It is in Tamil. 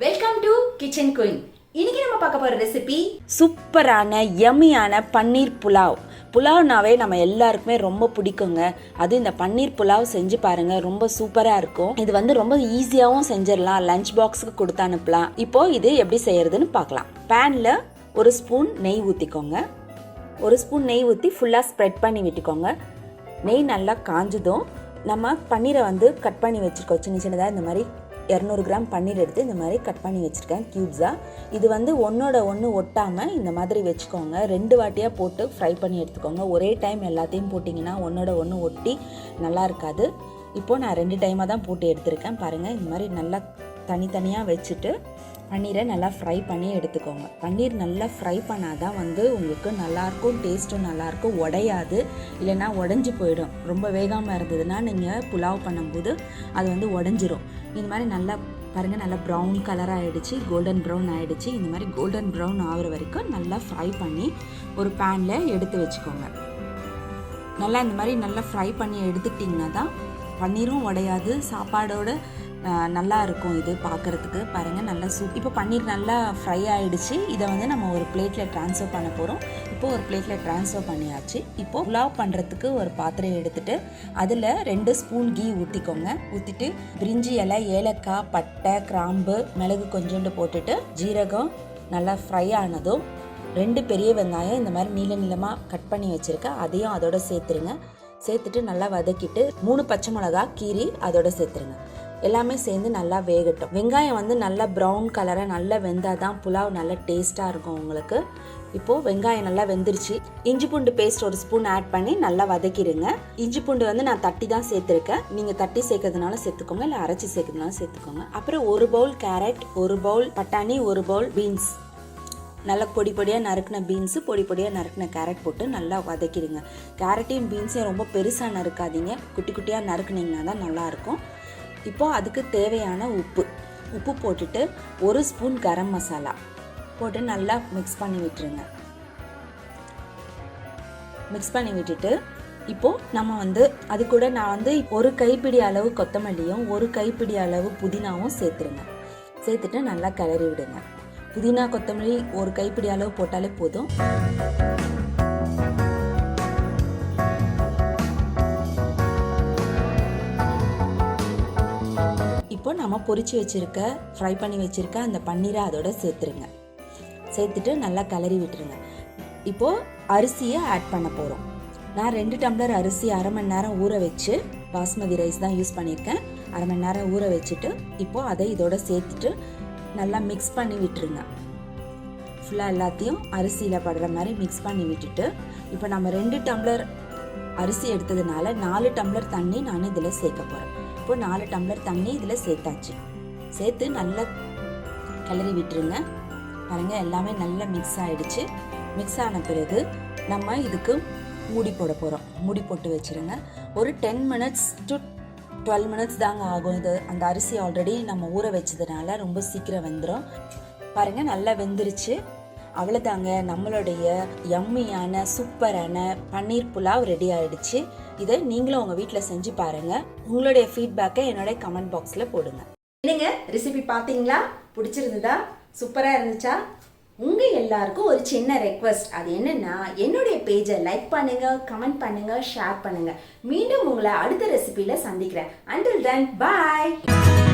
Welcome to kitchen queen. இன்னைக்கு நம்ம பார்க்க போற ரெசிபி சூப்பரான யம்மியான பன்னீர் புலாவ். புலாவ்னாவே நம்ம எல்லாருக்குமே ரொம்ப பிடிக்குங்க. அது இந்த பன்னீர் புலாவ் செஞ்சு பாருங்க, ரொம்ப சூப்பராக இருக்கும். இது வந்து ரொம்ப ஈஸியாகவும் செஞ்சிடலாம், லஞ்ச் பாக்ஸுக்கு கொடுத்து அனுப்பலாம். இப்போ இது எப்படி செய்யறதுன்னு பார்க்கலாம். பேனில் ஒரு ஸ்பூன் நெய் ஊற்றிக்கோங்க. ஒரு ஸ்பூன் நெய் ஊற்றி ஃபுல்லாக ஸ்ப்ரெட் பண்ணி விட்டுக்கோங்க. நெய் நல்லா காஞ்சதும் நம்ம பன்னீரை வந்து கட் பண்ணி வச்சுருக்கோம். சின்ன சின்னதாக இந்த மாதிரி 200 கிராம் பன்னீர் எடுத்து இந்த மாதிரி கட் பண்ணி வச்சுருக்கேன் க்யூப்ஸாக. இது வந்து ஒன்றோட ஒன்று ஒட்டாமல் இந்த மாதிரி வச்சுக்கோங்க. 2 வாட்டியாக போட்டு ஃப்ரை பண்ணி எடுத்துக்கோங்க. ஒரே டைம் எல்லாத்தையும் போட்டிங்கன்னா ஒன்றோட ஒன்று ஒட்டி நல்லா இருக்காது. இப்போது நான் 2 டைமாக தான் போட்டு எடுத்திருக்கேன். பாருங்கள், இந்த மாதிரி நல்லா தனித்தனியாக வச்சுட்டு பன்னீரை நல்லா ஃப்ரை பண்ணி எடுத்துக்கோங்க. பன்னீர் நல்லா ஃப்ரை பண்ணால் தான் வந்து உங்களுக்கு நல்லாயிருக்கும், டேஸ்ட்டும் நல்லாயிருக்கும், உடையாது. இல்லைன்னா உடஞ்சி போயிடும். ரொம்ப வேகாமல் இருந்ததுன்னா நீங்கள் புலாவ் பண்ணும்போது அது வந்து உடஞ்சிரும். இந்த மாதிரி நல்லா பாருங்கள், நல்லா ப்ரௌன் கலர் ஆகிடுச்சு, கோல்டன் ப்ரௌன் ஆகிடுச்சு. இந்த மாதிரி கோல்டன் ப்ரௌன் ஆகிற வரைக்கும் நல்லா ஃப்ரை பண்ணி ஒரு பேனில் எடுத்து வச்சுக்கோங்க. நல்லா இந்த மாதிரி நல்லா ஃப்ரை பண்ணி எடுத்துக்கிட்டிங்கன்னா தான் பன்னீரும் உடையாது, சாப்பாடோட நல்லா இருக்கும். இது பார்க்குறதுக்கு பாருங்கள் நல்லா இப்போ பன்னீர் நல்லா ஃப்ரை ஆகிடுச்சு. இதை வந்து நம்ம ஒரு பிளேட்டில் ட்ரான்ஸ்ஃபர் பண்ண போகிறோம். இப்போது ஒரு பிளேட்டில் ட்ரான்ஸ்ஃபர் பண்ணியாச்சு. இப்போது புலாவ் பண்ணுறதுக்கு ஒரு பாத்திரம் எடுத்துகிட்டு அதில் 2 ஸ்பூன் கீ ஊற்றிக்கோங்க. ஊற்றிட்டு பிரிஞ்சி இலை, ஏலக்காய், பட்டை, கிராம்பு, மிளகு கொஞ்சோண்டு போட்டுட்டு ஜீரகம் நல்லா ஃப்ரை ஆனதும் 2 பெரிய வெங்காயம் இந்த மாதிரி நீள நீளமாக கட் பண்ணி வச்சுருக்கேன், அதையும் அதோட சேர்த்துருங்க. சேர்த்துட்டு நல்லா வதக்கிட்டு 3 பச்சை மிளகா கீரி அதோட சேர்த்துருங்க. எல்லாமே சேர்ந்து நல்லா வேகட்டும். வெங்காயம் வந்து நல்லா ப்ரௌன் கலராக நல்லா வெந்தால் தான் புலாவ் நல்லா டேஸ்ட்டாக இருக்கும் உங்களுக்கு. இப்போது வெங்காயம் நல்லா வெந்துருச்சு. இஞ்சி பூண்டு பேஸ்ட் 1 ஸ்பூன் ஆட் பண்ணி நல்லா வதக்கிடுங்க. இஞ்சி பூண்டு வந்து நான் தட்டி தான் சேர்த்துருக்கேன். நீங்கள் தட்டி சேர்க்கறதுனால சேர்த்துக்கோங்க, இல்லை அரைச்சி சேர்க்கறதுனால சேர்த்துக்கோங்க. அப்புறம் 1 பவுல் கேரட், 1 பவுல் பட்டாணி, 1 பவுல் பீன்ஸ், நல்லா பொடி பொடியாக நறுக்கின பீன்ஸு, பொடி பொடியாக நறுக்கின கேரட் போட்டு நல்லா வதக்கிடுங்க. கேரட்டையும் பீன்ஸையும் ரொம்ப பெருசாக நறுக்காதீங்க, குட்டி குட்டியாக நறுக்குனிங்கன்னா தான் நல்லாயிருக்கும். இப்போது அதுக்கு தேவையான உப்பு போட்டுட்டு 1 ஸ்பூன் கரம் மசாலா போட்டு நல்லா மிக்ஸ் பண்ணி விட்டுருங்க. மிக்ஸ் பண்ணி விட்டுட்டு இப்போது நம்ம வந்து அது கூட நான் வந்து 1 கைப்பிடி அளவு கொத்தமல்லியும் 1 கைப்பிடி அளவு புதினாவும் சேர்த்துருங்க. சேர்த்துட்டு நல்லா கிளறி விடுங்க. புதினா கொத்தமல்லி 1 கைப்பிடி அளவு போட்டாலே போதும். இப்போ நம்ம பொரிச்சு வச்சுருக்க, ஃப்ரை பண்ணி வச்சுருக்க அந்த பன்னீரை அதோட சேர்த்துருங்க. சேர்த்துட்டு நல்லா கிளறி விட்டுருங்க. இப்போது அரிசியை ஆட் பண்ண போகிறோம். நான் 2 டம்ளர் அரிசி 1/2 மணி நேரம் ஊற வச்சு, பாஸ்மதி ரைஸ் தான் யூஸ் பண்ணியிருக்கேன், 1/2 மணி நேரம் ஊற வச்சுட்டு இப்போது அதை இதோட சேர்த்துட்டு நல்லா மிக்ஸ் பண்ணி விட்டுருங்க. ஃபுல்லாக எல்லாத்தையும் அரிசியில் படுற மாதிரி மிக்ஸ் பண்ணி விட்டுட்டு இப்போ நம்ம 2 டம்ளர் அரிசி எடுத்ததுனால 4 டம்ளர் தண்ணி நான் இதில் சேர்க்க போகிறேன். இப்போ 4 டம்ளர் தண்ணி இதில் சேர்த்தாச்சு. சேர்த்து நல்லா கிளறி விட்டுருங்க. பாருங்கள், எல்லாமே நல்லா மிக்ஸ் ஆகிடுச்சு. மிக்ஸ் ஆன பிறகு நம்ம இதுக்கு மூடி போட போகிறோம். மூடி போட்டு வச்சுருங்க. ஒரு 10 மினிட்ஸ் டு 12 மினிட்ஸ் தாங்க ஆகும். இது அந்த அரிசி ஆல்ரெடி நம்ம ஊற வச்சதுனால ரொம்ப சீக்கிரம் வெந்துடும். பாருங்கள், நல்லா வெந்துருச்சு. அவ்வளோதாங்க, நம்மளுடைய யம்மியான சூப்பரான பன்னீர் புலாவ் ரெடி ஆகிடுச்சு. இதை நீங்களும் உங்கள் வீட்டில் செஞ்சு பாருங்கள். உங்களுடைய ஃபீட்பேக்கை என்னோட கமெண்ட் பாக்ஸில் போடுங்க. என்னங்க ரெசிபி பார்த்தீங்களா? பிடிச்சிருந்ததா? சூப்பராக இருந்துச்சா? உங்கள் எல்லாருக்கும் ஒரு சின்ன ரெக்வெஸ்ட். அது என்னென்னா, என்னுடைய பேஜை லைக் பண்ணுங்கள், கமெண்ட் பண்ணுங்கள், ஷேர் பண்ணுங்கள். மீண்டும் உங்களை அடுத்த ரெசிபியில் சந்திக்கிறேன். Until then, bye.